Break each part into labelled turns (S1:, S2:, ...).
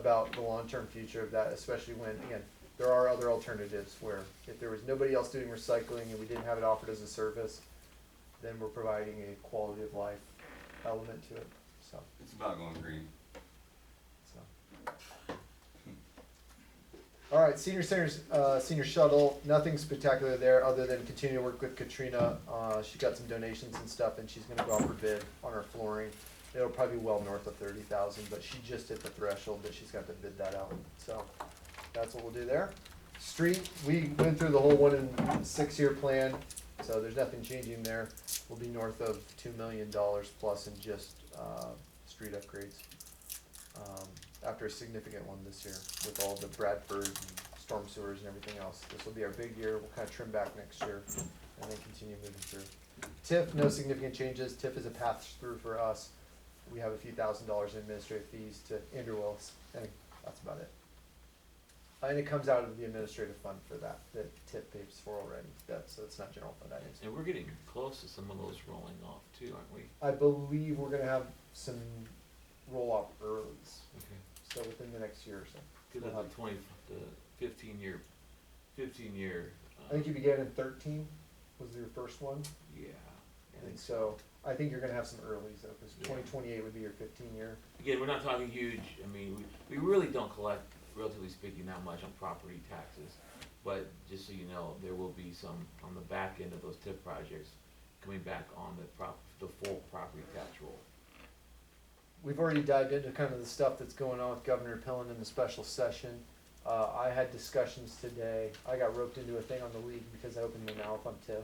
S1: about the long-term future of that, especially when, again, there are other alternatives where if there was nobody else doing recycling and we didn't have it offered as a service, then we're providing a quality of life element to it, so.
S2: It's about going green.
S1: So. All right, senior centers, senior shuttle, nothing spectacular there other than continue to work with Katrina. She got some donations and stuff, and she's gonna go out for bid on our flooring. It'll probably be well north of 30,000, but she just hit the threshold that she's got to bid that out. So that's what we'll do there. Street, we went through the whole 1 and 6 year plan, so there's nothing changing there. We'll be north of $2 million plus in just street upgrades. After a significant one this year with all the Bradford and storm sewers and everything else. This will be our big year. We'll kind of trim back next year and then continue moving through. TIF, no significant changes. TIF is a pass through for us. We have a few $1,000s in administrative fees to Andrew Willis, and that's about it. And it comes out of the administrative fund for that TIF pays for already. So it's not general fund items.
S3: And we're getting close to some of those rolling off too, aren't we?
S1: I believe we're gonna have some roll-off earlies.
S3: Okay.
S1: So within the next year or so.
S3: Cause
S1: We'll
S3: that's
S1: have-
S3: the 15 year.
S1: I think you began in 13 was your first one.
S3: Yeah.
S1: And so I think you're gonna have some earlies though, because
S3: Yeah.
S1: 2028 would be your 15-year.
S3: Again, we're not talking huge, I mean, we really don't collect, relatively speaking, that much on property taxes. But just so you know, there will be some on the back end of those TIP projects coming back on the full property tax roll.
S1: We've already dived into kind of the stuff that's going on with Governor Pillen in the special session. I had discussions today. I got roped into a thing on the league because I opened my mouth on TIF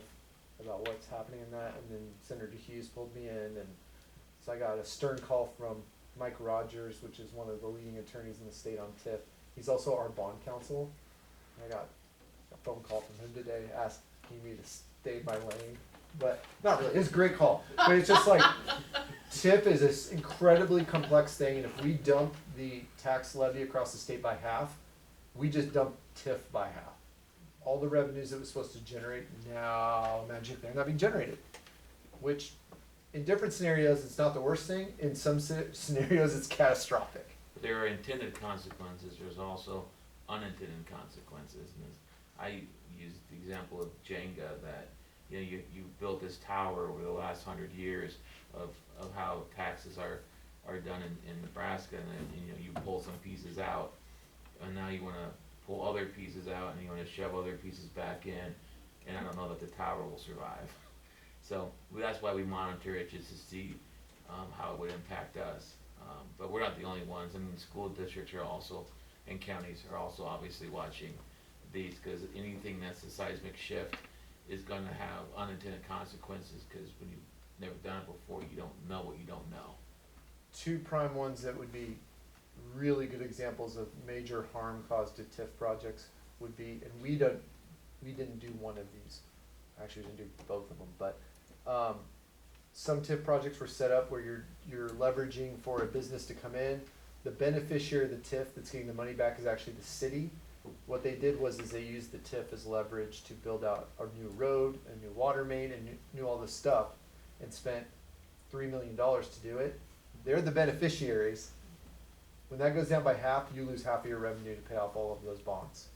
S1: about what's happening in that, and then Senator Hughes pulled me in, and so I got a stern call from Mike Rogers, which is one of the leading attorneys in the state on TIF. He's also our bond counsel. I got a phone call from him today asking me to stay in my lane, but not really. It was a great call, but it's just like TIF is this incredibly complex thing, and if we dump the tax levy across the state by half, we just dump TIF by half. All the revenues it was supposed to generate now magically they're not being generated, which in different scenarios it's not the worst thing. In some scenarios it's catastrophic.
S3: There are intended consequences, there's also unintended consequences. And I use the example of Jenga, that you built this tower over the last 100 years of how taxes are done in Nebraska, and then you pull some pieces out, and now you want to pull other pieces out, and you want to shove other pieces back in, and I don't know that the tower will survive. So that's why we monitor it, just to see how it would impact us. But we're not the only ones. I mean, school districts are also, and counties are also obviously watching these, because anything that's a seismic shift is going to have unintended consequences, because when you've never done it before, you don't know what you don't know.
S1: Two prime ones that would be really good examples of major harm caused to TIF projects would be, and we didn't do one of these. Actually, we didn't do both of them, but some TIF projects were set up where you're leveraging for a business to come in. The beneficiary of the TIF that's getting the money back is actually the city. What they did was they used the TIF as leverage to build out a new road, a new water main, and knew all this stuff, and spent $3 million to do it. They're the beneficiaries. When that goes down by half, you lose half of your revenue to pay off all of those bonds.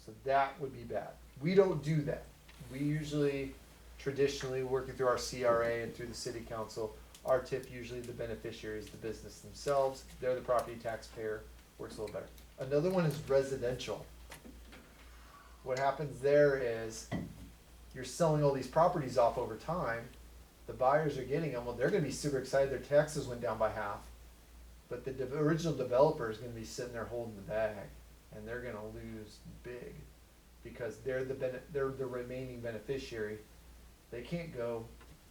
S1: So that would be bad. We don't do that. We usually, traditionally, working through our CRA and through the city council, our TIF usually the beneficiary is the business themselves. They're the property taxpayer. Works a little better. Another one is residential. What happens there is you're selling all these properties off over time. The buyers are getting them. Well, they're going to be super excited. Their taxes went down by half. But the original developer is going to be sitting there holding the bag, and they're going to lose big because they're the remaining beneficiary. They can't go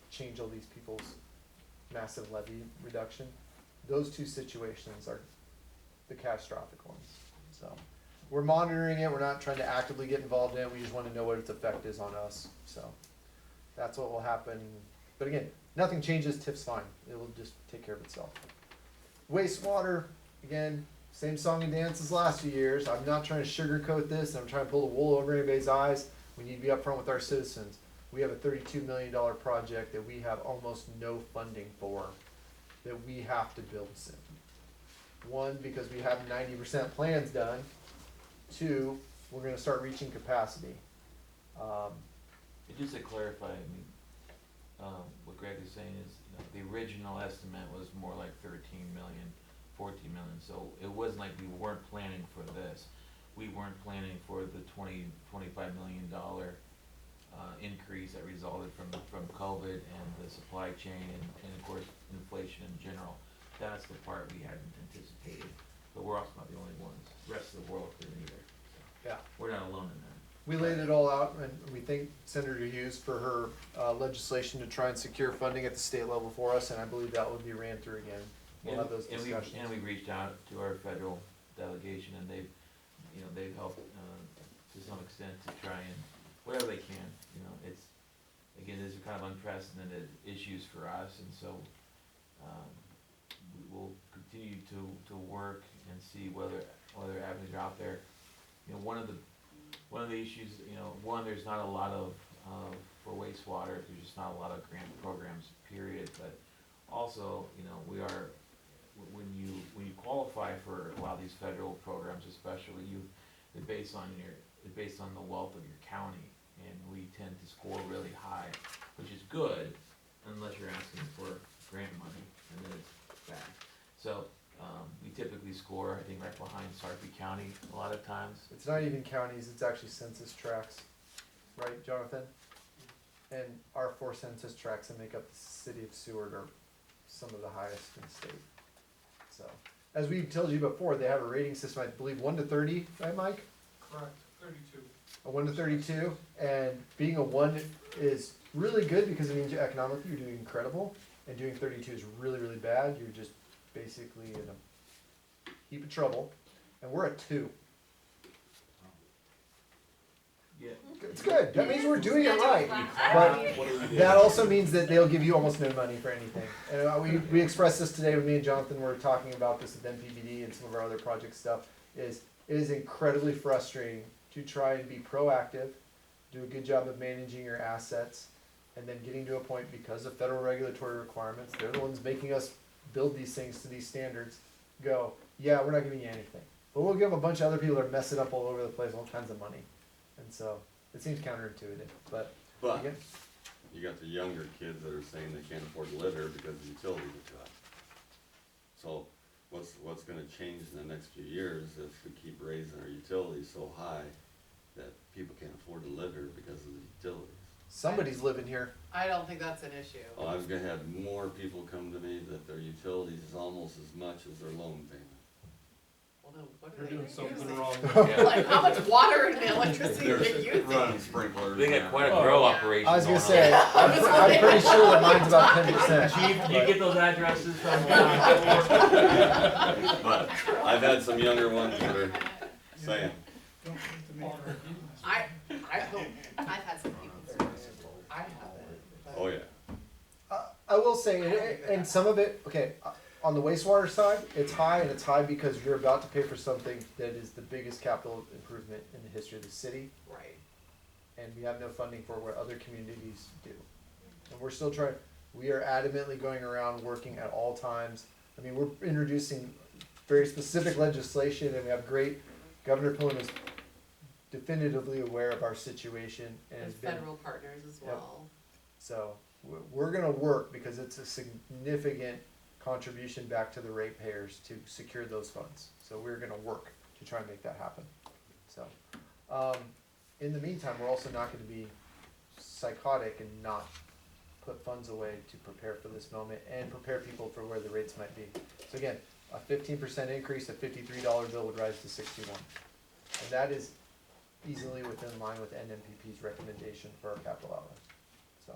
S1: change all these people's massive levy reduction. Those two situations are the catastrophic ones. So we're monitoring it. We're not trying to actively get involved in it. We just want to know what its effect is on us. So that's what will happen. But again, nothing changes. TIF's fine. It will just take care of itself. Wastewater, again, same song and dance as last few years. I'm not trying to sugarcoat this. I'm trying to pull the wool over anybody's eyes. We need to be upfront with our citizens. We have a $32 million project that we have almost no funding for, that we have to build soon. One, because we have 90% plans done. Two, we're gonna start reaching capacity.
S3: And just to clarify, I mean, what Greg is saying is, you know, the original estimate was more like 13 million, 14 million, so it wasn't like we weren't planning for this. We weren't planning for the $25 million increase that resulted from COVID and the supply chain and of course inflation in general. That's the part we hadn't anticipated, but we're also not the only ones. The rest of the world couldn't either. So
S1: Yeah.
S3: we're not alone in that.
S1: We laid it all out, and we thank Senator Hughes for her legislation to try and secure funding at the state level for us, and I believe that would be ran through again. We'll have those discussions.
S3: And we reached out to our federal delegation, and they've, you know, they've helped to some extent to try and, whatever they can, you know, it's, again, these are kind of unprecedented issues for us, and so, we will continue to work and see whether avenues are out there. You know, one of the issues, you know, one, there's not a lot of, for wastewater, there's just not a lot of grant programs, period, but also, you know, we are, when you qualify for a lot of these federal programs especially, it's based on the wealth of your county, and we tend to score really high, which is good, unless you're asking for grant money, and then it's bad. So, we typically score, I think, right behind Sarpy County a lot of times.
S1: It's not even counties, it's actually census tracts, right, Jonathan? And our 4 census tracts that make up the city of Seward are some of the highest in the state. So, as we told you before, they have a rating system, I believe 1 to 30, right, Mike?
S2: Correct, 32.
S1: A 1 to 32, and being a 1 is really good because it means economically you're doing incredible, and doing 32 is really, really bad. You're just basically in a heap of trouble, and we're at 2.
S3: Yeah.
S1: It's good. That means we're doing it right. But that also means that they'll give you almost no money for anything. And we expressed this today when me and Jonathan were talking about this at NPBD and some of our other project stuff. It is incredibly frustrating to try and be proactive, do a good job of managing your assets, and then getting to a point because of federal regulatory requirements, they're the ones making us build these things to these standards, go, yeah, we're not giving you anything. But we'll give a bunch of other people that are messing up all over the place all kinds of money. And so it seems counterintuitive, but again,
S4: you got the younger kids that are saying they can't afford to live here because the utilities are too high. So what's gonna change in the next few years if we keep raising our utilities so high that people can't afford to live here because of the utilities?
S1: somebody's living here.
S5: I don't think that's an issue.
S4: Well, I've had more people come to me that their utilities is almost as much as their loan payment.
S5: Well, then what
S2: They're
S5: are they
S2: doing something
S5: using?
S2: wrong.
S5: Like, how much water and electricity are they using?
S4: Running sprinklers.
S3: They got
S4: now.
S3: quite a grow
S5: Yeah.
S3: operation
S1: I was gonna
S3: going
S1: say,
S3: on.
S1: I'm pretty sure that mine's about 10%.
S3: Chief, do you get those addresses from?
S4: But I've had some younger ones that are saying,
S5: I hope, I've had some people say, I haven't.
S4: oh yeah.
S1: I will say, and some of it, okay, on the wastewater side, it's high, and it's high because you're about to pay for something that is the biggest capital improvement in the history of the city,
S5: Right.
S1: and we have no funding for what other communities do. And we're still trying, we are adamantly going around working at all times. I mean, we're introducing very specific legislation, and we have great, Governor Pullen is definitively aware of our situation and has
S5: And
S1: been,
S5: federal partners as
S1: Yep.
S5: well.
S1: so we're gonna work because it's a significant contribution back to the ratepayers to secure those funds. So we're gonna work to try and make that happen. So, in the meantime, we're also not gonna be psychotic and not put funds away to prepare for this moment and prepare people for where the rates might be. So again, a 15% increase, a $53 bill would rise to 61. And that is easily within line with NMPP's recommendation for our capital outlay. So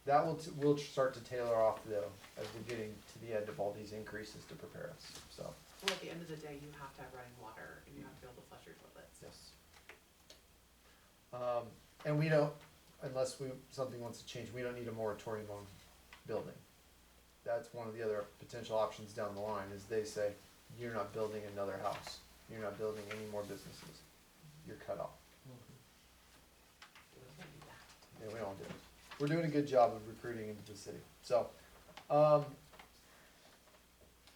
S1: that we'll start to tailor off though, as we're getting to the end of all these increases to prepare us, so,
S5: Well, at the end of the day, you have to have running water and you have to be able to flush your toilets.
S1: yes. And we don't, unless something wants to change, we don't need a moratorium on building. That's one of the other potential options down the line, is they say, you're not building another house, you're not building any more businesses, you're cut off. Yeah, we all do. We're doing a good job of recruiting into the city, so,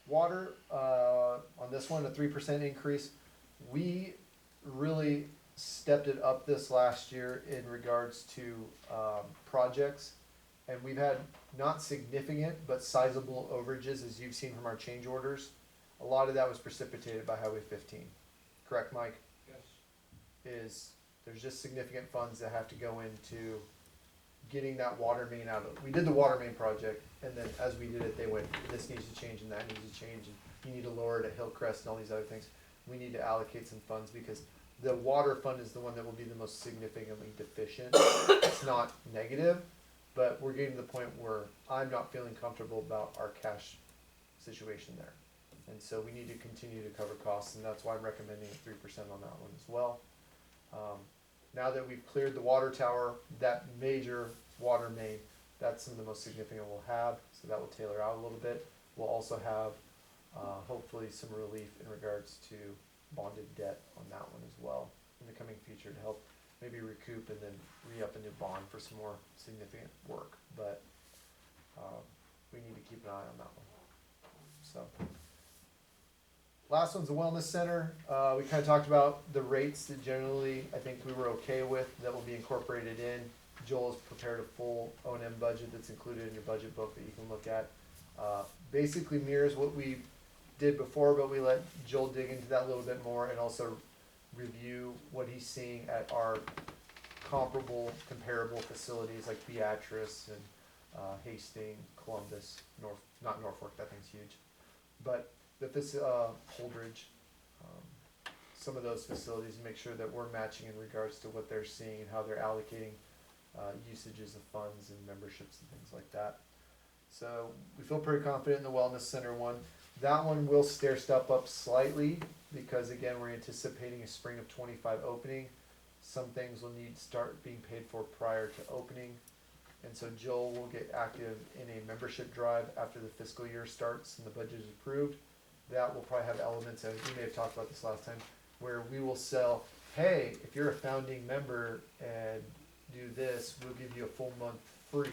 S1: Water, on this one, a 3% increase. We really stepped it up this last year in regards to, projects. And we've had not significant, but sizable overages, as you've seen from our change orders. A lot of that was precipitated by Highway 15. Correct, Mike? Is there's just significant funds that have to go into getting that water main out of. We did the water main project, and then as we did it, they went, this needs to change and that needs to change, and you need to lower it at Hillcrest and all these other things. We need to allocate some funds because the water fund is the one that will be the most significantly deficient. It's not negative, but we're getting to the point where I'm not feeling comfortable about our cash situation there. And so we need to continue to cover costs, and that's why I'm recommending 3% on that one as well. Now that we've cleared the water tower, that major water main, that's some of the most significant we'll have, so that will tailor out a little bit. We'll also have, hopefully some relief in regards to bonded debt on that one as well in the coming future to help maybe recoup and then re-up a new bond for some more significant work, but, we need to keep an eye on that one, so. Last one's the wellness center. We kind of talked about the rates that generally I think we were okay with that will be incorporated in. Joel has prepared a full O&M budget that's included in your budget book that you can look at. Basically mirrors what we did before, but we let Joel dig into that a little bit more and also review what he's seeing at our comparable facilities like Beatrice and Hastings, Columbus, not Norfolk, that thing's huge. But Holdridge, some of those facilities, make sure that we're matching in regards to what they're seeing and how they're allocating usages of funds and memberships and things like that. So we feel pretty confident in the wellness center one. That one will stair step up slightly because again we're anticipating a spring of 25 opening. Some things will need to start being paid for prior to opening. And so Joel will get active in a membership drive after the fiscal year starts and the budget is approved. That will probably have elements, as we may have talked about this last time, where we will sell, hey, if you're a founding member and do this, we'll give you a full month free,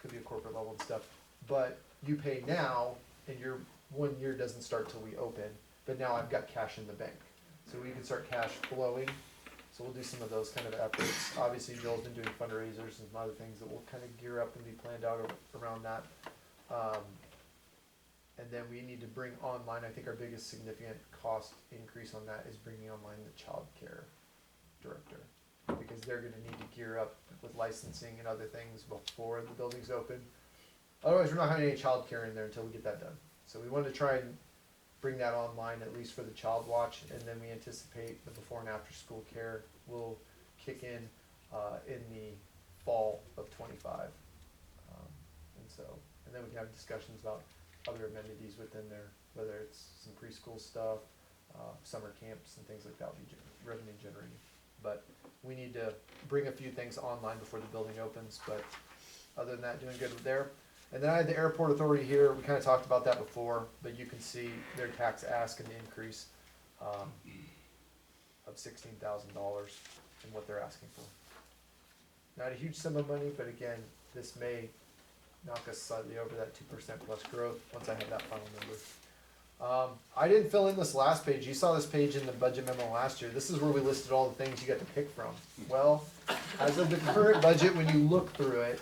S1: could be a corporate level and stuff, but you pay now, and your 1 year doesn't start till we open, but now I've got cash in the bank. So we can start cash flowing, so we'll do some of those kind of efforts. Obviously, Joel's been doing fundraisers and some other things that will kind of gear up and be planned out around that. And then we need to bring online, I think our biggest significant cost increase on that is bringing online the child care director. Because they're gonna need to gear up with licensing and other things before the building's open. Otherwise, we're not having any child care in there until we get that done. So we wanted to try and bring that online, at least for the child watch, and then we anticipate the before and after school care will kick in the fall of 25. And then we can have discussions about other amenities within there, whether it's some preschool stuff, summer camps and things like that will be revenue generating. But we need to bring a few things online before the building opens, but other than that, doing good there. And then I had the airport authority here, we kind of talked about that before, but you can see their tax ask and the increase of $16,000 in what they're asking for. Not a huge sum of money, but again, this may knock us slightly over that 2% plus growth once I have that final number. I didn't fill in this last page. You saw this page in the budget memo last year. This is where we listed all the things you got to pick from. Well, as of the current budget, when you look through it,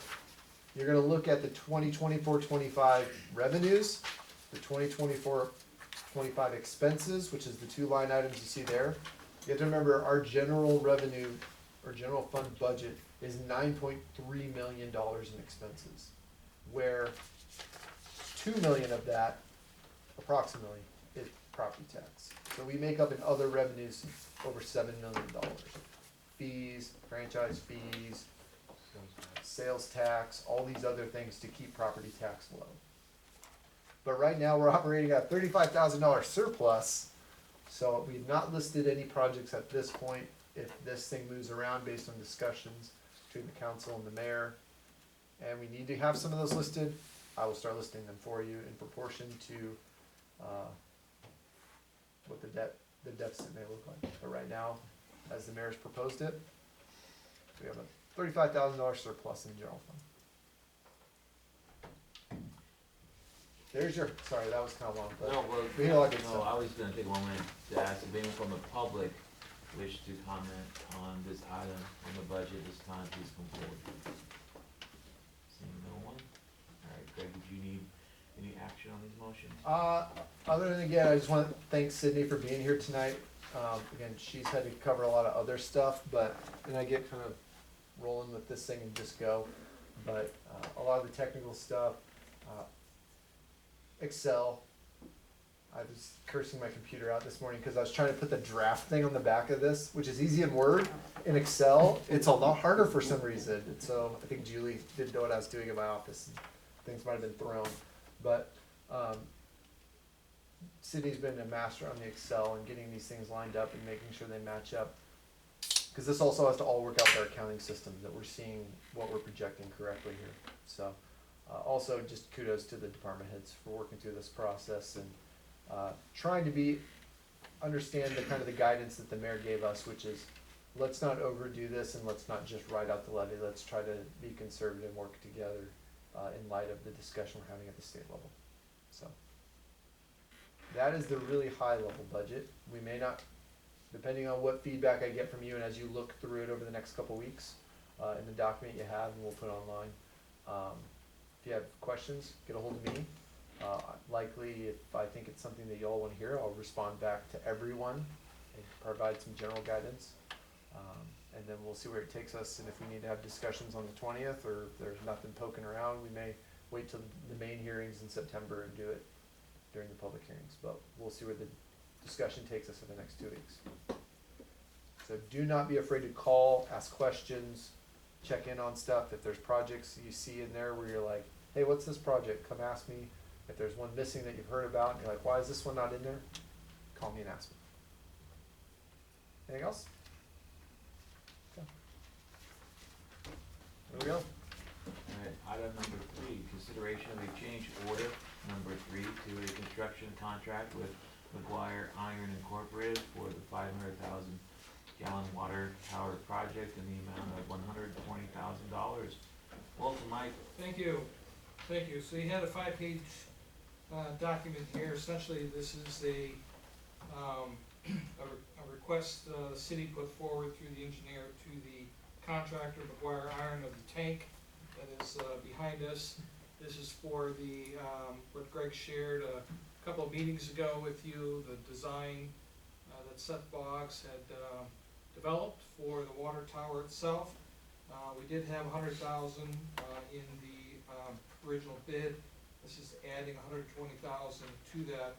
S1: you're going to look at the 2024-25 revenues, the 2024-25 expenses, which is the two line items you see there. You have to remember our general revenue or general fund budget is $9.3 million in expenses, where $2 million of that approximately is property tax. So we make up in other revenues over $7 million. Fees, franchise fees, sales tax, all these other things to keep property tax low. But right now we're operating at a $35,000 surplus, so we've not listed any projects at this point. If this thing moves around based on discussions between the council and the mayor, and we need to have some of those listed, I will start listing them for you in proportion to what the deficit may look like. But right now, as the mayor's proposed it, we have a $35,000 surplus in the general fund. There's your, sorry, that was kind of long, but.
S3: No, well,
S1: we had a lot of good
S3: no,
S1: stuff.
S3: I was gonna take a moment to ask if anyone from the public wish to comment on this item on the budget this time, please come forward. Seeing no one? Alright, Greg, did you need any action on these motions?
S1: Other than, again, I just want to thank Sydney for being here tonight. Again, she's had to cover a lot of other stuff, but, and I get kind of rolling with this thing and just go. But, a lot of the technical stuff, Excel. I was cursing my computer out this morning because I was trying to put the draft thing on the back of this, which is easy in Word. In Excel, it's a lot harder for some reason. And so I think Julie didn't know what I was doing in my office. Things might have been thrown. But Sydney's been a master on the Excel and getting these things lined up and making sure they match up. Because this also has to all work out with our accounting system, that we're seeing what we're projecting correctly here. So also just kudos to the department heads for working through this process and trying to understand the kind of the guidance that the mayor gave us, which is let's not overdo this and let's not just write out the levy. Let's try to be conservative and work together in light of the discussion we're having at the state level. So that is the really high level budget. We may not, depending on what feedback I get from you and as you look through it over the next couple weeks in the document you have and we'll put online. If you have questions, get a hold of me. Likely, if I think it's something that you all want to hear, I'll respond back to everyone and provide some general guidance. And then we'll see where it takes us. And if we need to have discussions on the 20th or if there's nothing poking around, we may wait till the main hearings in September and do it during the public hearings. But we'll see where the discussion takes us for the next 2 weeks. So do not be afraid to call, ask questions, check in on stuff. If there's projects you see in there where you're like, hey, what's this project? Come ask me. If there's one missing that you've heard about and you're like, why is this one not in there? Call me and ask me. Anything else? Okay. There we go.
S3: Alright, item number 3, consideration of a change order number 3 to a construction contract with McGuire Iron Incorporated for the 500,000 gallon water tower project in the amount of $120,000. Welcome, Mike.
S2: Thank you. Thank you. So you had a 5-page document here. Essentially, this is a request the city put forward through the engineer to the contractor, McGuire Iron, of the tank that is behind us. This is for the, what Greg shared a couple of meetings ago with you, the design that Seth Boggs had developed for the water tower itself. We did have $100,000 in the original bid. This is adding $120,000 to that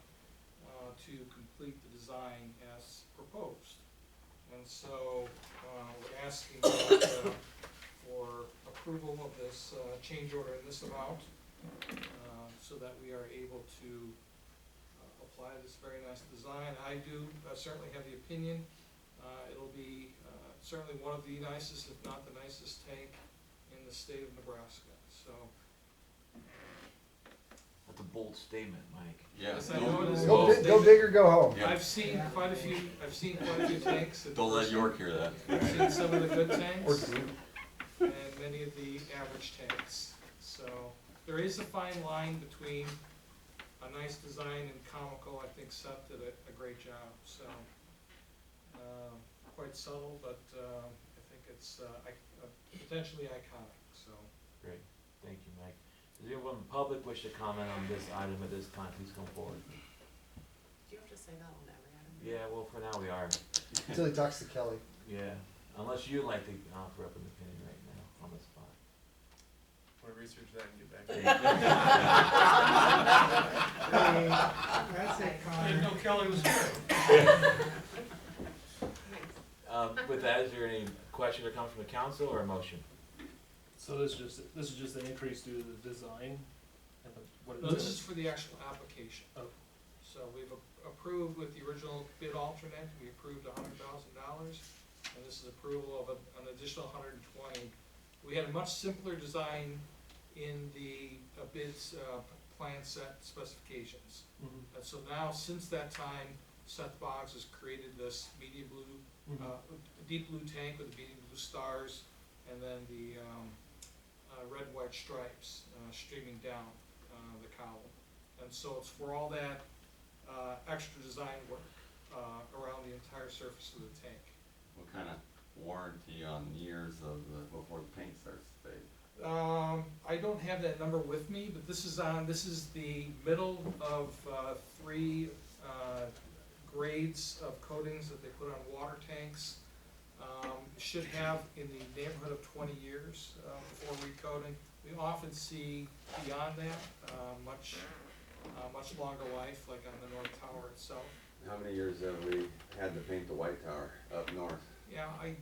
S2: to complete the design as proposed. And so we're asking for approval of this change order in this amount so that we are able to apply this very nice design. I do certainly have the opinion it'll be certainly one of the nicest, if not the nicest tank in the state of Nebraska. So
S3: That's a bold statement, Mike.
S4: Yeah.
S2: Yes, I know it is.
S1: Go big or go home.
S4: Yeah.
S2: I've seen quite a few tanks.
S4: Don't let York hear that.
S2: I've seen some of the good
S1: Or
S2: tanks
S1: do.
S2: and many of the average tanks. So there is a fine line between a nice design and comical. I think Seth did a great job. So quite subtle, but I think it's potentially iconic. So.
S3: Great, thank you, Mike. Does anyone in the public wish to comment on this item at this time? Please come forward.
S5: Do you have to say that on every item?
S3: Yeah, well, for now we are.
S1: Until he talks to Kelly.
S3: Yeah, unless you'd like to offer up an opinion right now on the spot.
S6: Want to research that and get back to
S2: That's it,
S5: Connor.
S2: Didn't know Kelly was here.
S3: With that, is there any question or comment from the council or a motion?
S6: So this is just an increase due to the design and what it
S2: No, this
S6: is.
S2: is for the actual application.
S6: Oh.
S2: So we've approved with the original bid alternate, we approved $100,000, and this is approval of an additional 120. We had a much simpler design in the bids plan set specifications.
S6: Mhm.
S2: And so now, since that time, Seth Boggs has created this medium blue, deep blue tank with the medium blue stars, and then the red white stripes streaming down the cowl. And so it's for all that, extra design work, around the entire surface of the tank.
S4: What kind of warranty on years of the, before the paint starts to fade?
S2: I don't have that number with me, but this is the middle of, three, grades of coatings that they put on water tanks. Should have in the neighborhood of 20 years, before recoating. We often see beyond that, much longer life, like on the North Tower itself.
S4: How many years have we had to paint the White Tower up north?
S2: Yeah, I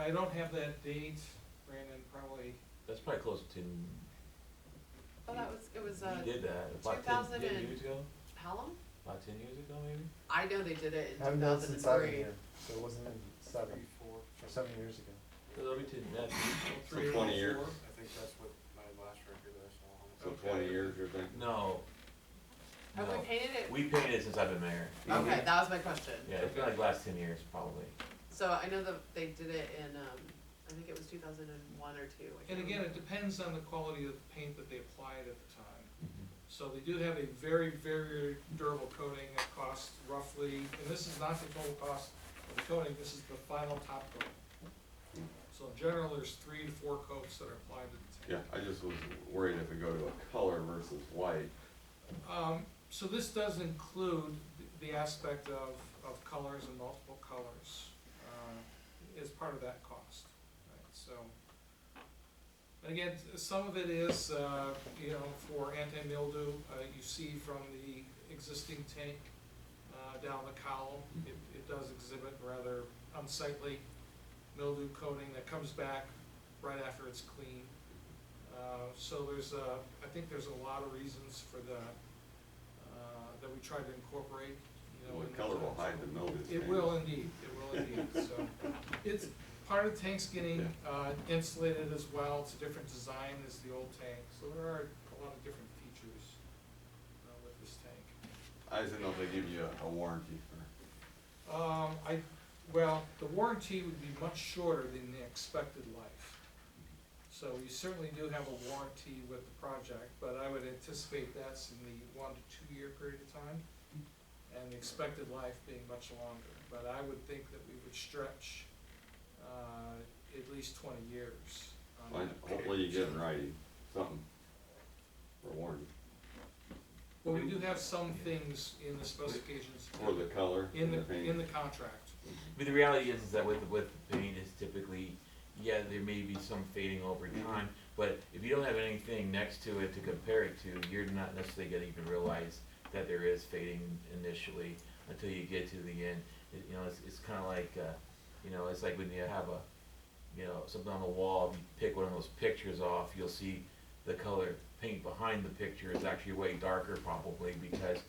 S2: don't have that date, Brandon, probably.
S3: That's probably close to,
S5: Oh, it was,
S3: we did that about
S5: 2000
S3: 10
S5: and-
S3: years ago,
S5: how long?
S3: about 10 years ago maybe?
S5: I know they did it in
S1: Haven't done it since I've been
S5: 2003.
S1: here, so it wasn't in 7 years ago.
S3: Let me tell you,
S4: So 20 years.
S7: I think that's what my last record that I saw on it.
S4: So 20 years, you're thinking?
S3: no,
S5: Have we
S3: no.
S5: painted it?
S3: We painted it since I've been mayor.
S5: Okay, that was my question.
S3: Yeah, it's been like last 10 years probably.
S5: So I know that they did it in, I think it was 2001 or 2. I
S2: And
S5: can't
S2: again,
S5: remember.
S2: it depends on the quality of the paint that they applied at the time.
S3: Mhm.
S2: So they do have a very, very durable coating that costs roughly, and this is not the total cost of the coating, this is the final top coat. So in general, there's 3 to 4 coats that are applied to the
S4: Yeah,
S2: tank.
S4: I just was worried if we go to a color versus white.
S2: So this does include the aspect of colors and multiple colors, as part of that cost, right, so. And again, some of it is, for anti-mildew, you see from the existing tank, down the cowl, it does exhibit rather unsightly mildew coating that comes back right after it's clean. So I think there's a lot of reasons for that, that we try to incorporate, in
S4: What
S2: the
S4: color will
S2: tank.
S4: hide the mildew?
S2: It will indeed, so, it's, part of the tank's getting, insulated as well, it's a different design as the old tank, so there are a lot of different features, with this tank.
S4: I just didn't know if they give you a warranty for,
S2: Well, the warranty would be much shorter than the expected life. So we certainly do have a warranty with the project, but I would anticipate that's in the 1 to 2 year period of time, and the expected life being much longer. But I would think that we would stretch, at least 20 years. on
S4: well,
S2: that.
S4: hopefully you get in writing, something for warranty.
S2: Well, we do have some things in the specifications.
S4: For the color
S2: In
S4: and the
S2: the,
S4: paint.
S2: in the contract.
S3: I mean, the reality is that with the paint is typically, yeah, there may be some fading over time, but if you don't have anything next to it to compare it to, you're not necessarily gonna even realize that there is fading initially until you get to the end. It's kinda like, it's like when you have something on the wall, if you pick one of those pictures off, you'll see the color paint behind the picture is actually way darker probably because,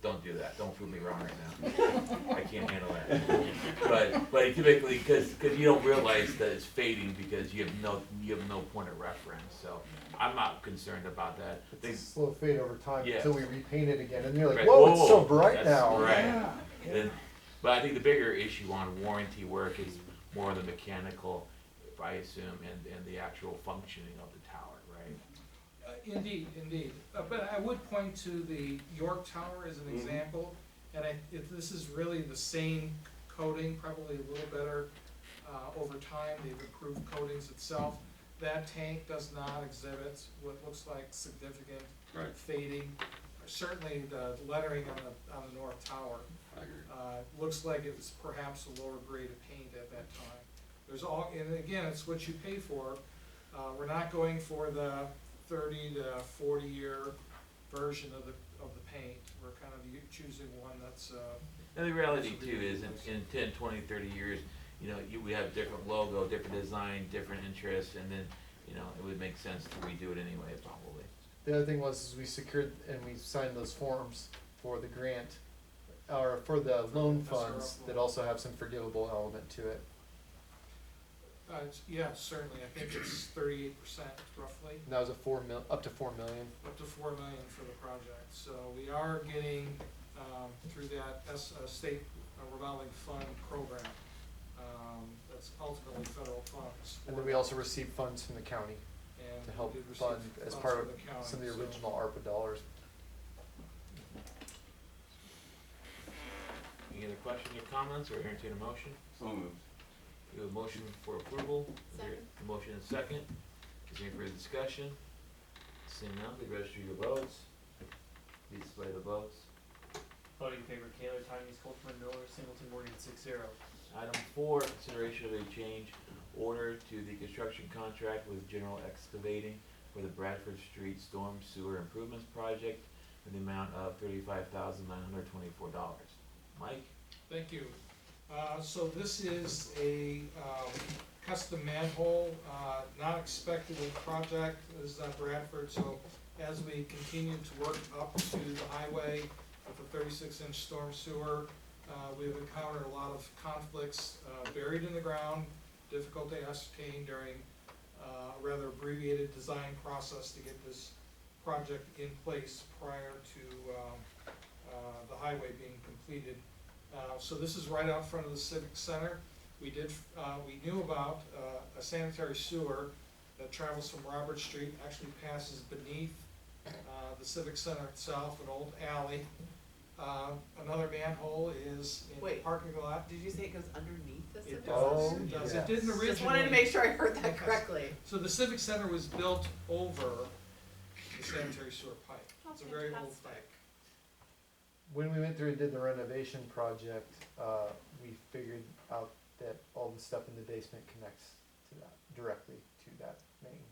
S3: don't do that, don't prove me wrong right now. I can't handle that. But typically, cause you don't realize that it's fading because you have no point of reference, so I'm not concerned about that.
S1: It's
S3: They-
S1: a slow fade over time
S3: Yeah.
S1: until we repaint it again, and you're like,
S3: Right.
S1: whoa, it's so bright
S3: That's
S1: now.
S3: right. But I think the bigger issue on warranty work is more the mechanical, I assume, and the actual functioning of the tower, right?
S2: Indeed, but I would point to the York Tower as an
S4: Mhm.
S2: example, and this is really the same coating, probably a little better, over time, they've improved coatings itself. That tank does not exhibit what looks like significant
S4: Right,
S2: fading. Certainly the lettering on the North Tower,
S4: I agree.
S2: looks like it was perhaps a lower grade of paint at that time. And again, it's what you pay for. We're not going for the 30 to 40 year version of the paint. We're kind of choosing one that's,
S3: And the reality too is in 10, 20, 30 years, we have different logo, different design, different interests, and then, it would make sense to redo it anyway, probably.
S1: The other thing was, is we secured and we signed those forms for the grant, or for the loan funds that also have some forgivable element to it.
S2: yeah, certainly, I think it's 38% roughly,
S1: And that was up to 4 million.
S2: up to 4 million for the project. So we are getting, through that state revolving fund program, that's ultimately federal funds.
S1: And then we also received funds from the county
S2: And
S1: to
S2: we
S1: help
S2: did receive
S1: fund as
S2: funds
S1: part
S2: from
S1: of
S2: the county,
S1: some of the
S2: so-
S1: original ARPA dollars.
S3: other questions or comments, or entertain a motion?
S4: So moved.
S3: We have a motion for approval. Is there
S5: Second.
S3: a motion and second? Is there any further discussion? Seeing none, please register your votes. Please display the votes.
S6: Voting in favor, Taylor, Tanya, Coltman, Miller, Singleton, Morgan, 6-0.
S3: Item 4, consideration of a change order to the construction contract with General Excavating for the Bradford Street Storm Sewer Improvements Project in the amount of $35,924. Mike?
S2: Thank you. So this is a custom manhole, not expected in the project, this is on Bradford, so as we continue to work up to the highway with the 36-inch storm sewer, we've encountered a lot of conflicts buried in the ground, difficult to ascertain during a rather abbreviated design process to get this project in place prior to the highway being completed. So this is right out front of the Civic Center. We knew about a sanitary sewer that travels from Robert Street, actually passes beneath the Civic Center itself, an old alley. Another manhole is in the
S5: Wait.
S2: parking lot.
S5: Did you say it goes underneath the Civic
S2: It
S5: Center?
S2: does,
S1: Oh,
S2: it does.
S1: yes.
S2: It didn't originally.
S5: Just wanted to make sure I heard that
S2: Yes.
S5: correctly.
S2: So the Civic Center was built over the sanitary sewer pipe. It's a very old
S5: Fantastic.
S2: pipe.
S1: When we went through and did the renovation project, we figured out that all the stuff in the basement connects to that, directly to that main.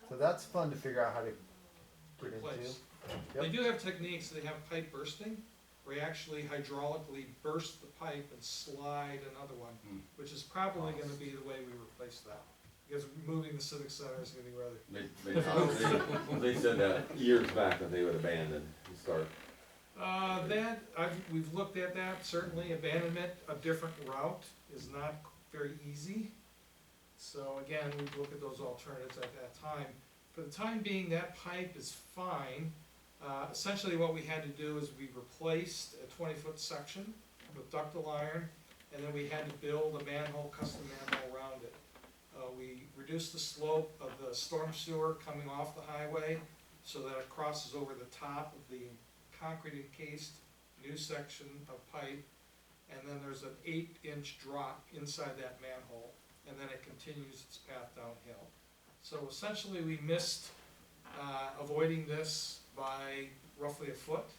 S1: So that's fun to figure out how to get into.
S2: Replace.
S1: Yep.
S2: They do have techniques, they have pipe bursting, where you actually hydraulically burst the pipe and slide another one,
S4: Hmm.
S2: which is probably gonna be the way we replace that. Because moving the Civic Center is gonna be rather.
S4: They said that years back that they would abandon and start.
S2: We've looked at that, certainly abandonment, a different route is not very easy. So again, we look at those alternatives at that time. For the time being, that pipe is fine. Essentially what we had to do is we replaced a 20-foot section with ductile iron, and then we had to build a manhole, custom manhole around it. We reduced the slope of the storm sewer coming off the highway so that it crosses over the top of the concrete encased new section of pipe, and then there's an 8-inch drop inside that manhole, and then it continues its path downhill. So essentially, we missed avoiding this by roughly a foot,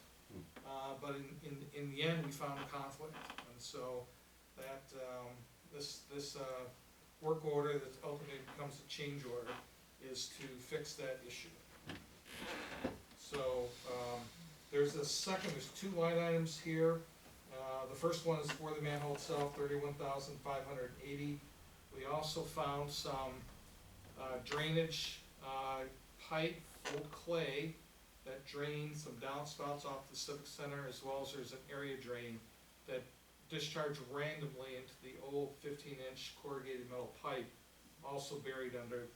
S2: but in the end, we found a conflict, and so that this work order that ultimately becomes a change order is to fix that issue. So there's there's 2 line items here. The first one is for the manhole itself, $31,580. We also found some drainage pipe, old clay, that drains some downspouts off the Civic Center, as well as there's an area drain that discharged randomly into the old 15-inch corrugated metal pipe, also buried under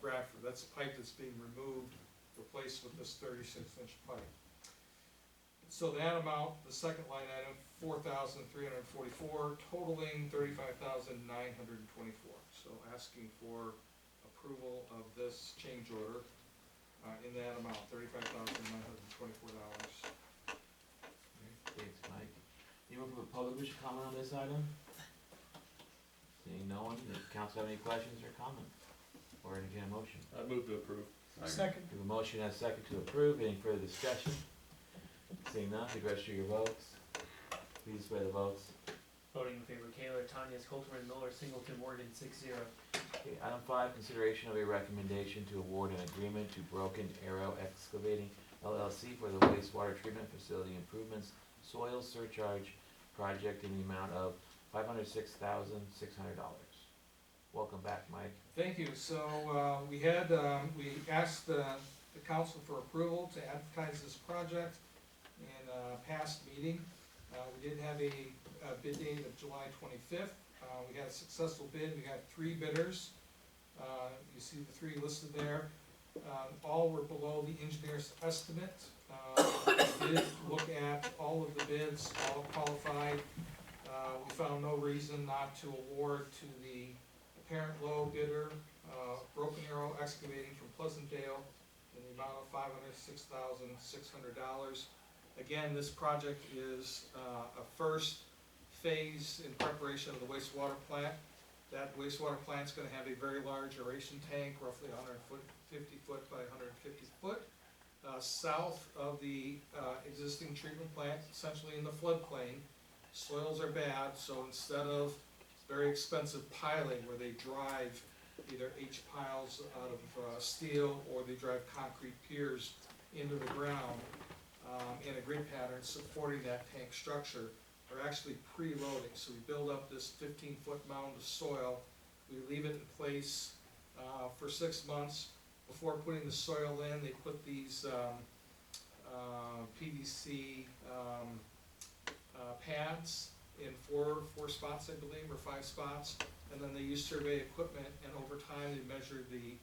S2: Bradford. That's a pipe that's being removed, replaced with this 36-inch pipe. So that amount, the second line item, $4,344, totaling $35,924. So asking for approval of this change order in that amount, $35,924.
S3: Thanks, Mike. Anyone from the public wish to comment on this item? Seeing no one, does council have any questions or comments? Or entertain a motion?
S6: I move to approve.
S2: Second.
S3: We have a motion and a second to approve. Any further discussion? Seeing none, please register your votes. Please display the votes.
S6: Voting in favor, Taylor, Tanya, Coltman, Miller, Singleton, Morgan, 6-0.
S3: Okay, item 5, consideration of a recommendation to award an agreement to Broken Arrow Excavating LLC for the wastewater treatment facility improvements soil surcharge project in the amount of $506,600. Welcome back, Mike.
S2: Thank you. So we asked the council for approval to advertise this project in a past meeting. We did have a bid date of July 25th. We had a successful bid. We got 3 bidders. You see the 3 listed there. All were below the engineer's estimate. We did look at all of the bids, all qualified. We found no reason not to award to the apparent low bidder, Broken Arrow Excavating from Pleasantdale, in the amount of $506,600. Again, this project is a first phase in preparation of the wastewater plant. That wastewater plant's gonna have a very large aeration tank, roughly 150 foot by 150 foot, south of the existing treatment plant, essentially in the floodplain. Soils are bad, so instead of very expensive piling where they drive either H piles out of steel or they drive concrete piers into the ground in a grid pattern supporting that tank structure, we're actually pre-loading. So we build up this 15-foot mound of soil, we leave it in place for 6 months. Before putting the soil in, they put these PVC pads in four spots, I believe, or 5 spots, and then they use survey equipment, and over time they measure the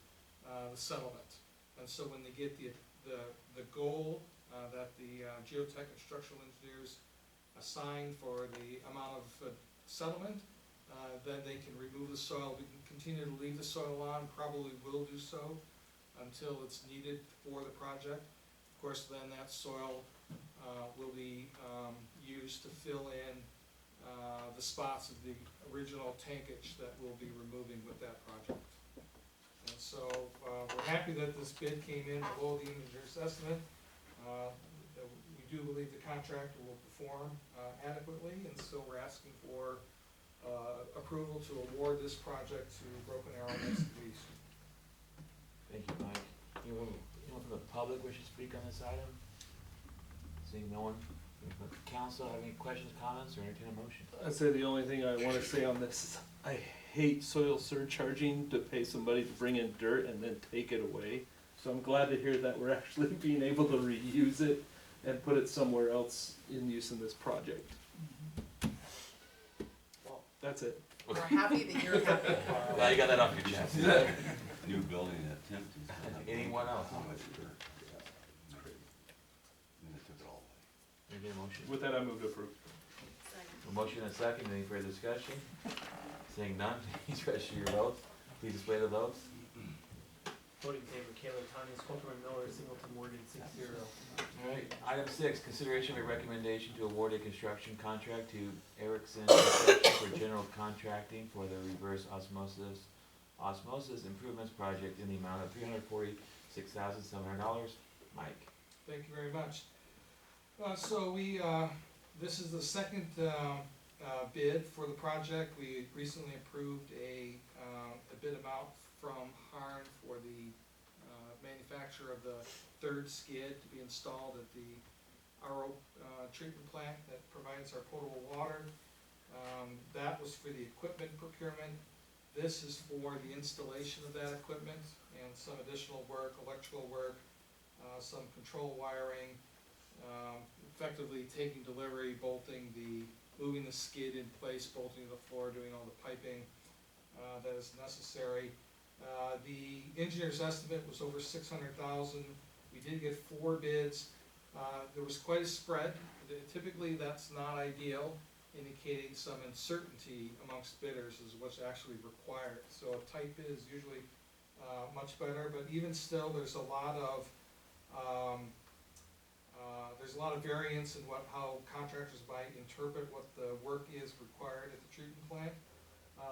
S2: settlement. And so when they get the goal that the geotech and structural engineers assign for the amount of settlement, then they can remove the soil. We can continue to leave the soil on, probably will do so until it's needed for the project. Of course, then that soil will be used to fill in the spots of the original tankage that we'll be removing with that project. And so we're happy that this bid came in below the engineer's estimate. We do believe the contractor will perform adequately, and so we're asking for approval to award this project to Broken Arrow Excavation.
S3: Thank you, Mike. Anyone from the public wish to speak on this item? Seeing no one from the council, have any questions, comments, or entertain a motion?
S6: I'd say the only thing I wanna say on this is I hate soil surcharging to pay somebody to bring in dirt and then take it away. So I'm glad to hear that we're actually being able to reuse it and put it somewhere else in use in this project. Well, that's it.
S5: We're happy that you're happy.
S3: Glad you got that off your chest.
S4: New building at Tempty's.
S3: Anyone else?
S4: How much dirt? Yeah, crazy. And they took it all away.
S3: Entertain a motion.
S6: With that, I move to approve.
S3: A motion and a second, any further discussion? Seeing none, please register your votes. Please display the votes.
S8: Voting in favor, Kayla Tanya, Sculter Miller, Singleton Morgan, 6-0.
S3: Alright, item 6, consideration of a recommendation to award a construction contract to Erickson Construction for general contracting for the reverse osmosis improvements project in the amount of $346,700. Mike.
S2: Thank you very much. This is the second bid for the project. We recently approved a bid amount from Harn for the manufacture of the third skid to be installed at the RO treatment plant that provides our potable water. That was for the equipment procurement. This is for the installation of that equipment and some additional work, electrical work, some control wiring, effectively taking delivery, moving the skid in place, bolting to the floor, doing all the piping that is necessary. The engineer's estimate was over $600,000. We did get 4 bids. There was quite a spread. Typically, that's not ideal, indicating some uncertainty amongst bidders is what's actually required. So a tight bid is usually much better, but even still, there's a lot of variance in how contractors might interpret what the work is required at the treatment plant.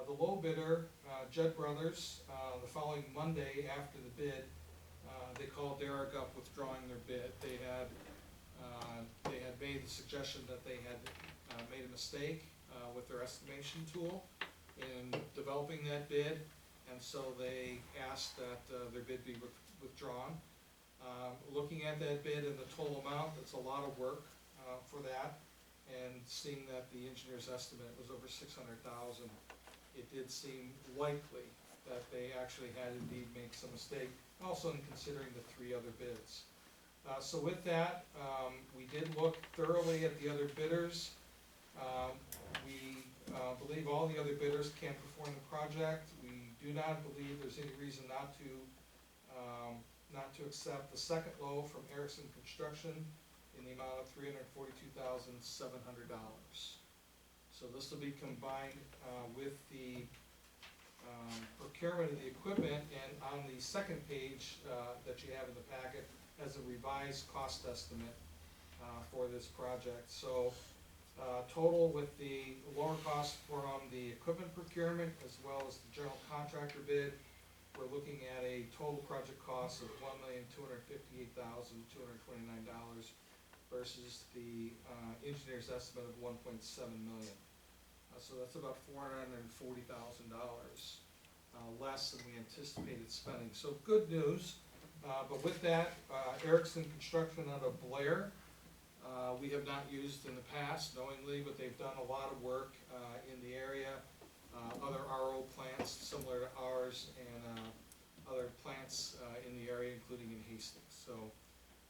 S2: The low bidder, Judd Brothers, the following Monday after the bid, they called Derrick up withdrawing their bid. They had made the suggestion that they had made a mistake with their estimation tool in developing that bid, and so they asked that their bid be withdrawn. Looking at that bid and the total amount, that's a lot of work for that, and seeing that the engineer's estimate was over $600,000, it did seem likely that they actually had indeed made some mistake, also in considering the 3 other bids. So with that, we did look thoroughly at the other bidders. We believe all the other bidders can perform the project. We do not believe there's any reason not to accept the second low from Erickson Construction in the amount of $342,700. So this will be combined with the procurement of the equipment, and on the second page that you have in the packet has a revised cost estimate for this project. So, total with the lower cost from the equipment procurement as well as the general contractor bid, we're looking at a total project cost of $1,258,229 versus the engineer's estimate of $1.7 million. So that's about $440,000 less than we anticipated spending. So good news. But with that, Erickson Construction out of Blair, we have not used in the past knowingly, but they've done a lot of work in the area. Other RO plants similar to ours and other plants in the area, including in Hastings. So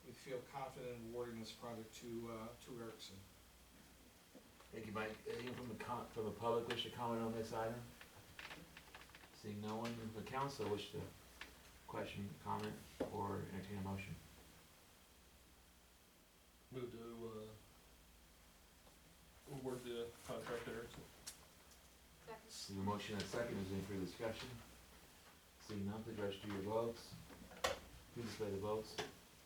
S2: we feel confident in awarding this project to Erickson.
S3: Thank you, Mike. Anyone from the public wish to comment on this item? Seeing no one from the council wish to question, comment, or entertain a motion?
S6: Move to, award the contract to Erickson.
S3: See a motion and a second, is there any further discussion? Seeing none, please register your votes. Please display the votes.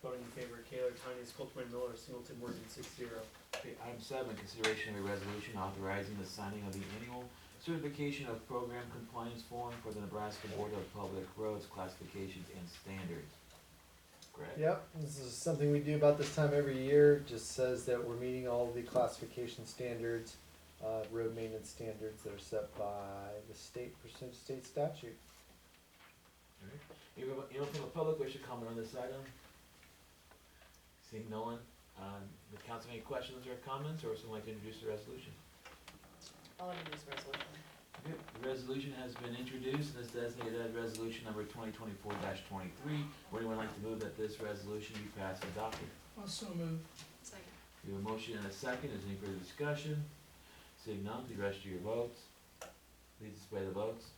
S8: Voting in favor, Kaler, Tiny, Coltman, Miller, Singleton, Morgan, 6-0.
S3: Okay, item 7, consideration of a resolution authorizing the signing of the annual certification of program compliance form for the Nebraska Board of Public Roads Classifications and Standards. Greg?
S1: Yep, this is something we do about this time every year. Just says that we're meeting all the classification standards, road maintenance standards that are set by the state pursuant to state statute.
S3: Alright. Anyone from the public wish to comment on this item? Seeing no one, the council, any questions or comments, or would someone like to introduce the resolution?
S5: I'll introduce the resolution.
S3: Okay, the resolution has been introduced and is designated as resolution number 2024-23. Would anyone like to move that this resolution be passed and adopted?
S2: Also move.
S5: Second.
S3: We have a motion and a second, is there any further discussion? Seeing none, please register your votes. Please display the votes.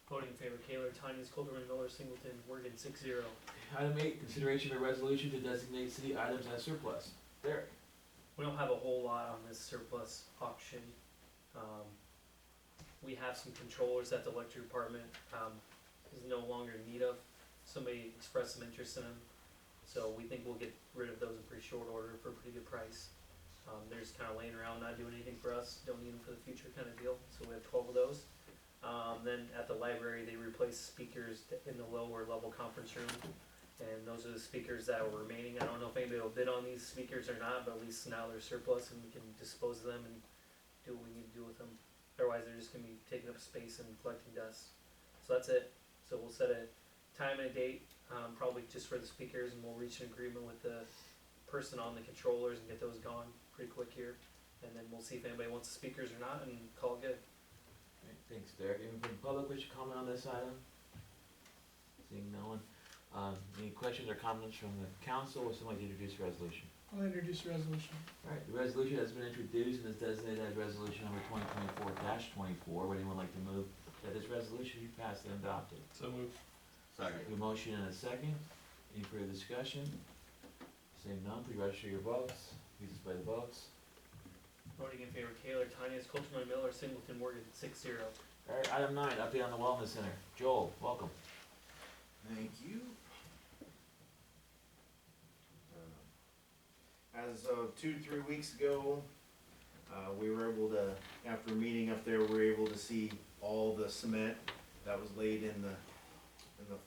S8: Voting in favor, Kaler, Tiny, Coltman, Miller, Singleton, Morgan, 6-0.
S3: Item 8, consideration of a resolution to designate city items as surplus. Derek?
S8: We don't have a whole lot on this surplus auction. We have some controllers that the electric department is no longer in need of. Somebody expressed some interest in them, so we think we'll get rid of those in pretty short order for a pretty good price. They're just kind of laying around, not doing anything for us, don't need them for the future kind of deal, so we have 12 of those. Then at the library, they replaced speakers in the lower level conference room, and those are the speakers that were remaining. I don't know if anybody will bid on these speakers or not, but at least now they're surplus and we can dispose of them and do what we need to do with them. Otherwise, they're just gonna be taking up space and collecting dust. So that's it. So we'll set a time and a date, probably just for the speakers, and we'll reach an agreement with the person on the controllers and get those gone pretty quick here. And then we'll see if anybody wants the speakers or not, and call it good.
S3: Okay, thanks, Derek. Anyone from the public wish to comment on this item? Seeing no one. Any questions or comments from the council, or someone like to introduce the resolution?
S2: I'll introduce the resolution.
S3: Alright, the resolution has been introduced and is designated as resolution number 2024-24. Would anyone like to move that this resolution be passed and adopted?
S6: So moved.
S4: Second.
S3: We have a motion and a second. Any further discussion? Seeing none, please register your votes. Please display the votes.
S8: Voting in favor, Kaler, Tiny, Coltman, Miller, Singleton, Morgan, 6-0.
S3: Alright, item 9, update on the Wellness Center. Joel, welcome.
S9: Thank you. As of 2-3 weeks ago, we were able to, after a meeting up there, we were able to see all the cement that was laid in the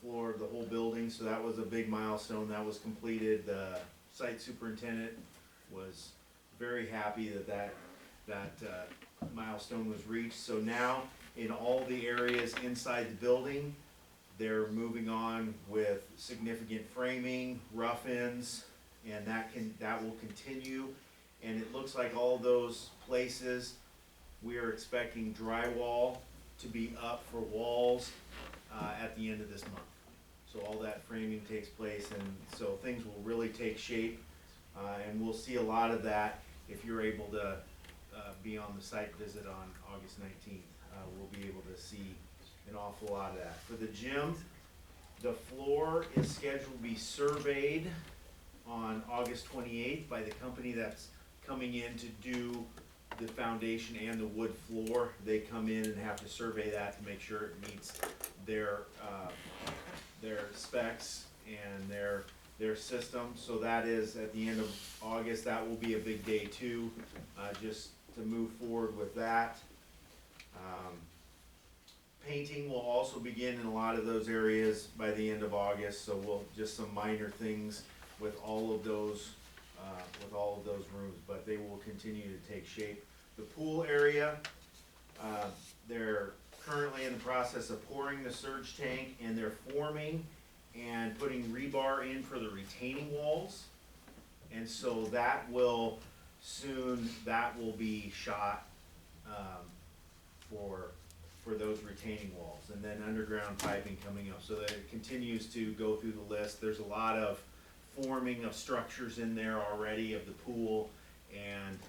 S9: floor of the whole building. So that was a big milestone. That was completed. The site superintendent was very happy that milestone was reached. So now, in all the areas inside the building, they're moving on with significant framing, rough-ins, and that will continue. And it looks like all those places, we are expecting drywall to be up for walls at the end of this month. So all that framing takes place, and so things will really take shape. And we'll see a lot of that if you're able to be on the site visit on August 19th. We'll be able to see an awful lot of that. For the gym, the floor is scheduled to be surveyed on August 28th by the company that's coming in to do the foundation and the wood floor. They come in and have to survey that to make sure it meets their specs and their their system, so that is at the end of August, that will be a big day too, just to move forward with that. Painting will also begin in a lot of those areas by the end of August, so we'll, just some minor things with all of those rooms, but they will continue to take shape. The pool area, they're currently in the process of pouring the surge tank, and they're forming and putting rebar in for the retaining walls. And so that will be shot, for those retaining walls, and then underground piping coming up, so that it continues to go through the list. There's a lot of forming of structures in there already of the pool and,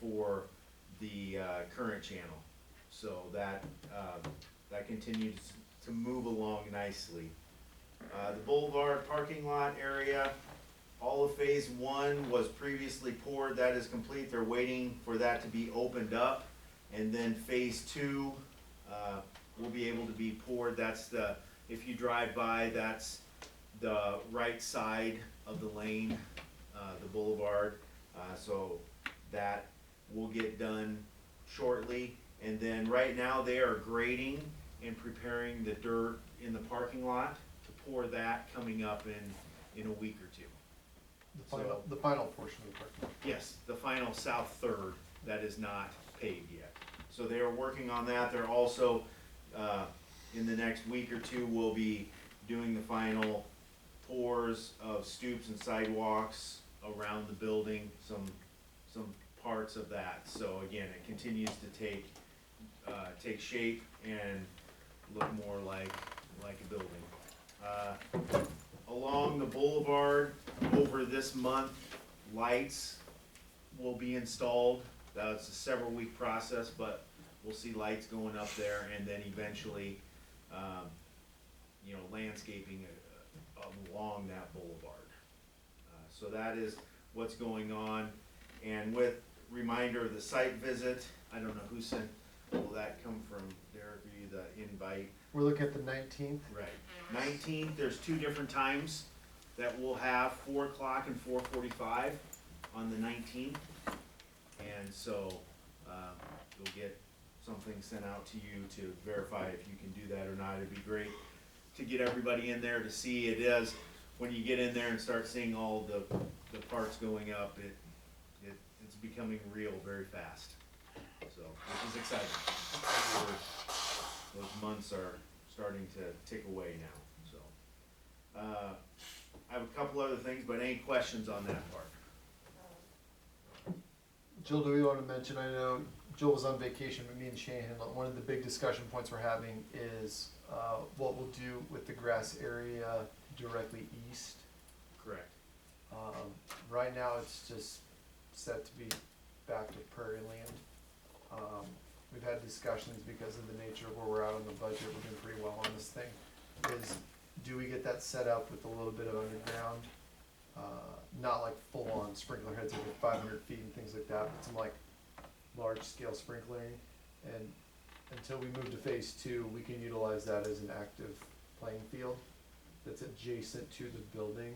S9: for the, current channel. So that continues to move along nicely. The boulevard parking lot area, all of phase one was previously poured, that is complete, they're waiting for that to be opened up. And then phase two, will be able to be poured, that's if you drive by, that's the right side of the lane, the boulevard. So that will get done shortly. And then right now they are grading and preparing the dirt in the parking lot to pour that coming up in a week or two.
S1: The final portion of the parking lot.
S9: Yes, the final south third that is not paved yet. So they are working on that. They're also, in the next week or two, will be doing the final pours of stoops and sidewalks around the building, some parts of that. So again, it continues to take shape and look more like a building. Along the boulevard, over this month, lights will be installed. That's a several week process, but we'll see lights going up there, and then eventually, landscaping along that boulevard. So that is what's going on. And with reminder of the site visit, I don't know who sent, will that come from Derek or you, the invite?
S1: We're looking at the 19th.
S9: Right. 19th, there's two different times that we'll have, 4 o'clock and 4:45 on the 19th. And so, you'll get something sent out to you to verify if you can do that or not. It'd be great to get everybody in there to see. It is, when you get in there and start seeing all the parts going up, it's becoming real very fast. So, which is exciting. Those months are starting to tick away now, so. I have a couple other things, but any questions on that part?
S1: Jill, do we want to mention, I know Jill was on vacation, but me and Shanahan, one of the big discussion points we're having is what we'll do with the grass area directly east.
S9: Correct.
S1: Right now, it's just set to be back to prairie land. We've had discussions because of the nature of where we're at on the budget, we're doing pretty well on this thing, is do we get that set up with a little bit of underground? Not like full-on sprinkler heads over 500 feet and things like that, but some like large-scale sprinkling. And until we move to phase two, we can utilize that as an active playing field that's adjacent to the building,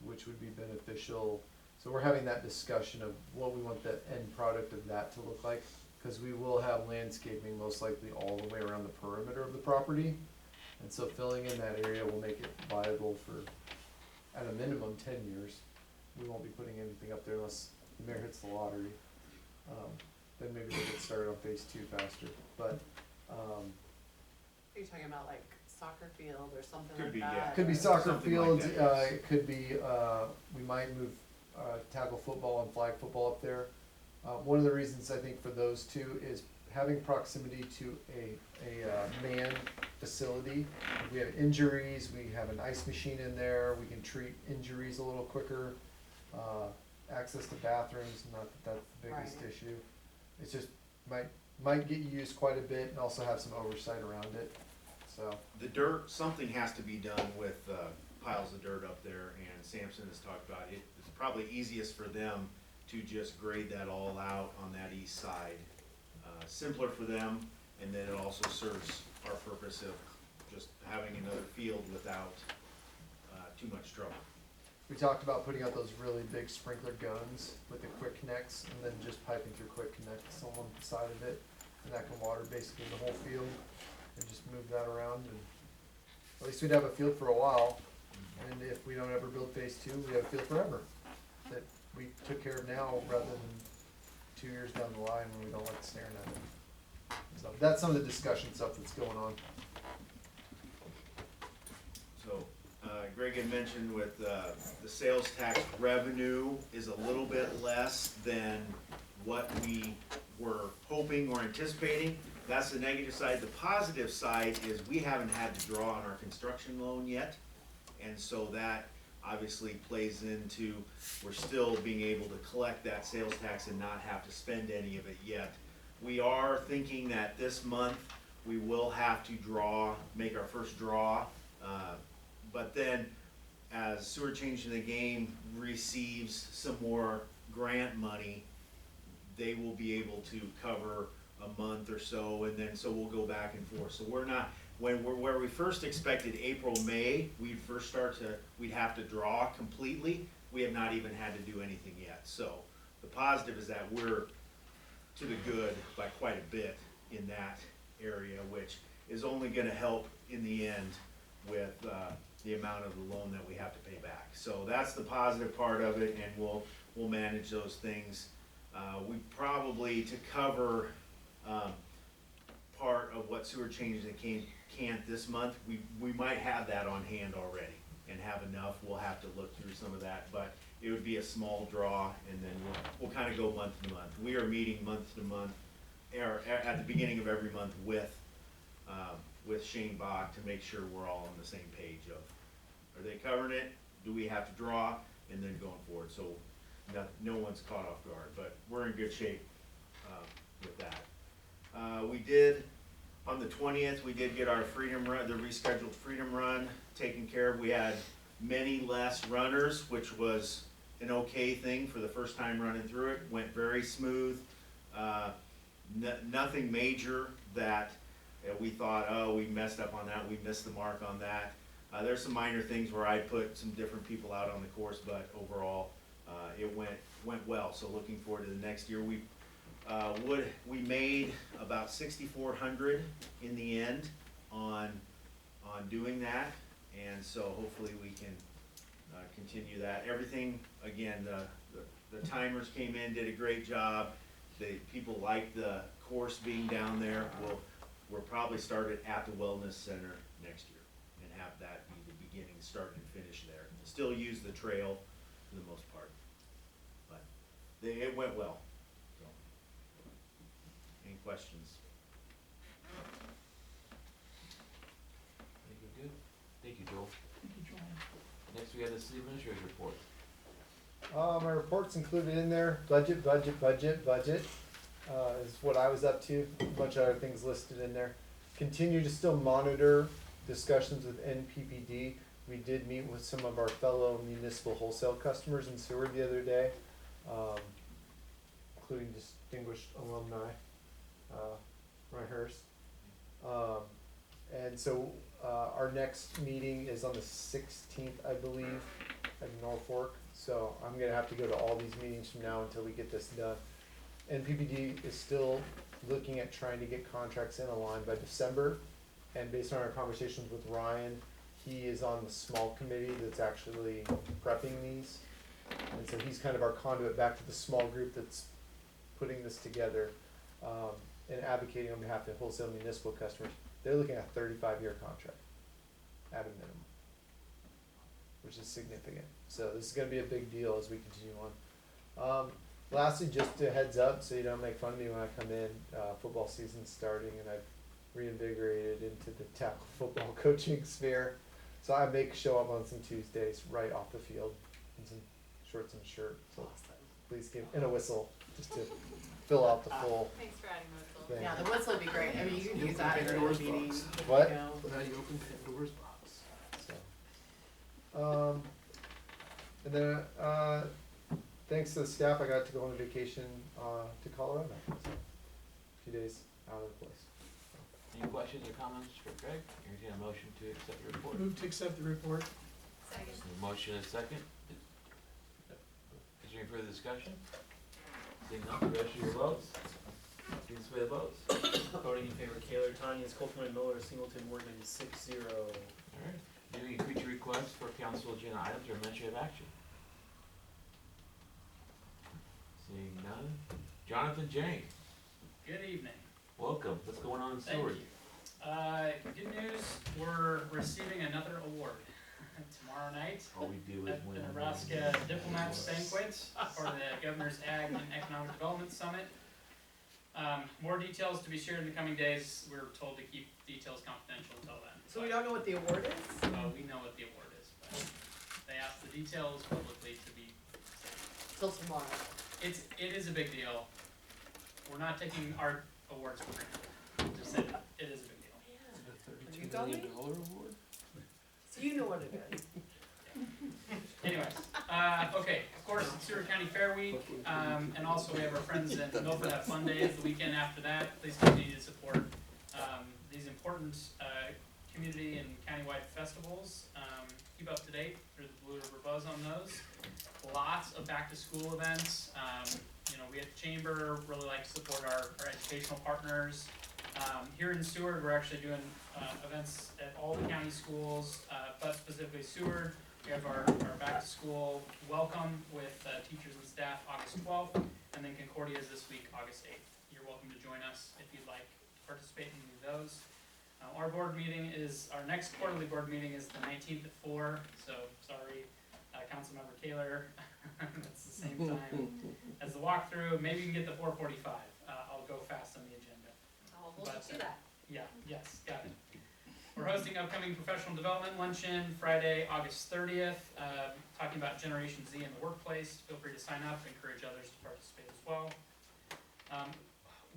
S1: which would be beneficial. So we're having that discussion of what we want the end product of that to look like, because we will have landscaping most likely all the way around the perimeter of the property. And so filling in that area will make it viable for, at a minimum, 10 years. We won't be putting anything up there unless the mayor hits the lottery. Then maybe we'll get started on phase two faster. But,
S5: Are you talking about like soccer field or something
S9: Could
S5: like
S9: be,
S5: that?
S9: yeah.
S1: could be
S5: or-
S1: soccer
S9: Something like
S1: fields,
S9: that, yes.
S1: it could be, we might move, tackle football and flag football up there. One of the reasons I think for those two is having proximity to a manned facility. If we have injuries, we have an ice machine in there, we can treat injuries a little quicker. Access to bathrooms, not that that's the biggest
S5: Right.
S1: issue. It's just, might get used quite a bit and also have some oversight around it, so.
S9: The dirt, something has to be done with piles of dirt up there, and Sampson has talked about it. It's probably easiest for them to just grade that all out on that east side. Simpler for them, and then it also serves our purpose of just having another field without too much trouble.
S1: We talked about putting out those really big sprinkler guns with the quick connects and then just piping through quick connects on one side of it. And that can water basically the whole field and just move that around, and at least we'd have a field for a while. And if we don't ever build phase two, we have a field forever that we took care of now rather than 2 years down the line when we don't like staring at it. So that's some of the discussion stuff that's going on.
S9: So, Greg had mentioned with, the sales tax revenue is a little bit less than what we were hoping or anticipating. That's the negative side. The positive side is we haven't had to draw on our construction loan yet. And so that obviously plays into, we're still being able to collect that sales tax and not have to spend any of it yet. We are thinking that this month we will have to make our first draw. But then as Seward Changing the Game receives some more grant money, they will be able to cover a month or so, and then so we'll go back and forth. So we're not, where we first expected April, May, we'd have to draw completely. We have not even had to do anything yet. So the positive is that we're to the good by quite a bit in that area, which is only gonna help in the end with, the amount of the loan that we have to pay back. So that's the positive part of it, and we'll manage those things. We probably, to cover, part of what Seward Changing the can't this month, we might have that on hand already and have enough. We'll have to look through some of that, but it would be a small draw, and then we'll kind of go month to month. We are meeting month to month, or at the beginning of every month with Shane Bach to make sure we're all on the same page of, are they covering it? Do we have to draw? And then going forward, so no one's caught off guard, but we're in good shape with that. We did, on the 20th, we did get our Freedom Run, the rescheduled Freedom Run taken care of. We had many less runners, which was an okay thing for the first time running through it. Went very smooth. Nothing major that we thought, oh, we messed up on that, we missed the mark on that. There's some minor things where I put some different people out on the course, but overall, it went well. So looking forward to the next year. We made about 6,400 in the end on doing that, and so hopefully we can continue that. Everything, again, the timers came in, did a great job. The people liked the course being down there. We'll probably start it at the Wellness Center next year and have that be the beginning, start and finish there. Still use the trail for the most part, but it went well. So, any questions?
S3: Thank you, good. Thank you, Joel. Next, we have the city administrator's report.
S1: My report's included in there. Budget is what I was up to. A bunch of other things listed in there. Continue to still monitor discussions with NPPD. We did meet with some of our fellow municipal wholesale customers in Seward the other day, including distinguished alumni, Roy Hurst. And so our next meeting is on the 16th, I believe, at Norfolk. So I'm gonna have to go to all these meetings from now until we get this done. NPPD is still looking at trying to get contracts in a line by December. And based on our conversations with Ryan, he is on the small committee that's actually prepping these. And so he's kind of our conduit back to the small group that's putting this together, and advocating on behalf of wholesale municipal customers. They're looking at a 35-year contract at a minimum, which is significant. So this is gonna be a big deal as we continue on. Lastly, just a heads up, so you don't make fun of me when I come in, football season's starting, and I've reinvigorated into the tackle football coaching sphere. So I show up on some Tuesdays right off the field in some shorts and a shirt. So please and a whistle, just to fill out the full
S5: Thanks for adding whistle.
S1: thing.
S5: Yeah, the whistle would be great. I mean, you can use that at a
S6: Pandora's
S5: meeting.
S6: box.
S1: What?
S5: You know.
S6: Now you open Pandora's box.
S1: So, and then, thanks to the staff, I got to go on a vacation, to Colorado. So, a few days out of the place.
S3: Any questions or comments for Greg? Entertain a motion to accept the report.
S2: Move to accept the report.
S5: Second.
S3: A motion and a second. there any further discussion? Seeing none, the rest of your votes? Please display the votes.
S8: Voting in favor, Kaler, Tanya, Coltman, Miller, Singleton, Morgan, 6-0.
S3: Alright, any future requests for council agenda items or administrative action? Seeing none, Jonathan Jank,
S10: Good evening.
S3: welcome, what's going on in
S10: Thank
S3: Seward?
S10: you. Good news, we're receiving another award tomorrow night
S3: All we do is
S10: at
S3: win.
S10: the Nebraska Diplomats Banquet for the Governor's Ag and Economic Development Summit. More details to be shared in the coming days. We're told to keep details confidential until then.
S5: So we don't know what the award is?
S10: We know what the award is, but they asked the details publicly to be said.
S5: Till tomorrow.
S10: It is a big deal. We're not taking our awards for granted. Just said it is a big deal.
S6: Is
S5: you
S6: it a $32
S5: going?
S6: million award?
S5: So you know what it is.
S10: Anyways, okay, of course, it's Seward County Fair Week, and also we have our friends in Milford have Fun Days the weekend after that. Please continue to support, these important, community and countywide festivals. Keep up to date through the Blue River Buzz on those. Lots of back-to-school events. We at the Chamber really like to support our educational partners. Here in Seward, we're actually doing, events at all the county schools, but specifically Seward. We have our back-to-school welcome with teachers and staff August 12th, and then Concordia is this week, August 8th. You're welcome to join us if you'd like to participate in any of those. Our next quarterly board meeting is the 19th at 4, so sorry, Councilmember Kaler, that's the same time as the walkthrough. Maybe you can get the 4:45. I'll go fast on the agenda.
S5: I'll hold you to that.
S10: Yeah, yes, got it. We're hosting upcoming professional development luncheon Friday, August 30th, talking about Generation Z in the workplace. Feel free to sign up, encourage others to participate as well.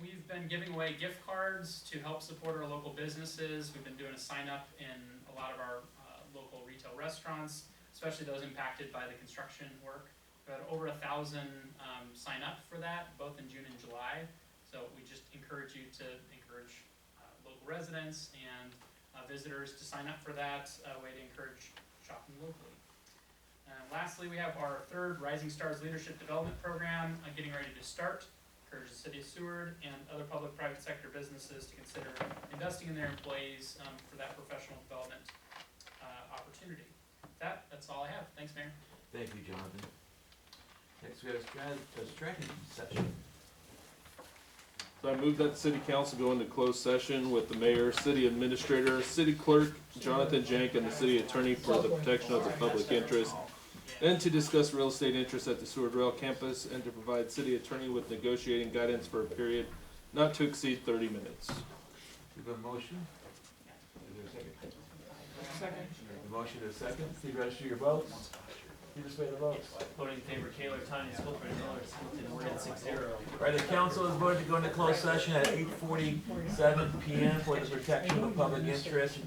S10: We've been giving away gift cards to help support our local businesses. We've been doing a sign up in a lot of our local retail restaurants, especially those impacted by the construction work. We had over 1,000 sign up for that, both in June and July. So we just encourage you to encourage local residents and visitors to sign up for that, way to encourage shopping locally. Lastly, we have our third Rising Stars Leadership Development Program getting ready to start. Encourage the City of Seward and other public-private sector businesses to consider investing in their employees for that professional development opportunity. That's all I have. Thanks, Mayor.
S3: Thank you, Jonathan. Next, we have a strategy session.
S6: So I move that the city council go into closed session with the mayor, city administrator, city clerk, Jonathan Jank, and the city attorney for the protection of the public interest, and to discuss real estate interests at the Seward Rail campus, and to provide city attorney with negotiating guidance for a period not to exceed 30 minutes.
S3: We have a motion. Is there a second?
S10: Second.
S3: The motion is second. Please register your votes. Please display the votes.
S8: Voting in favor, Kaler, Tanya, Coltman, Miller, Singleton, Morgan, 6-0.
S3: All right, the council is voted to go into closed session at 8:47 PM for the protection of public interest.